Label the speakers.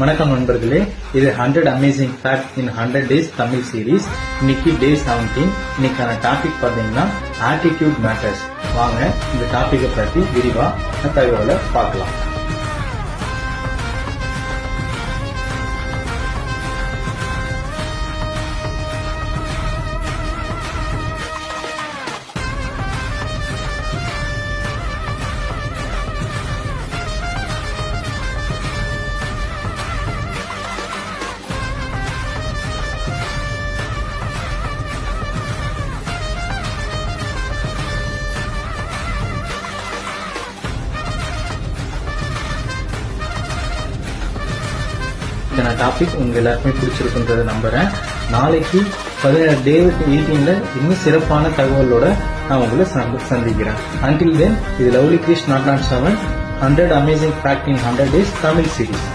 Speaker 1: வணக்கம் நண்பர்களே, இது 100 அமேசிங் ஃபேக்ட் இன் 100 டேஸ் தமிழ் சீரீஸ். இன்னைக்கு டே 17. இன்னைக்கான டாபிக் பார்த்தீங்கன்னா ஆட்டிடியூட் மேட்டர்ஸ். வாங்க இந்த டாபிக்கை பற்றி விரிவா தகவலை பார்க்கலாம். இந்த டாபிக் உங்க எல்லாருக்குமே பிடிச்சிருக்குன்றத நம்புறேன். நாளைக்கு 17 டே 18ல இன்னும் சிறப்பான தகவலோட நான் உங்களை சந்திக்கிறேன். Until then, இது லவ்லி கிரிஷ் 007 100 அமேசிங் ஃபேக்ட் இன் 100 டேஸ் தமிழ் சீரீஸ்.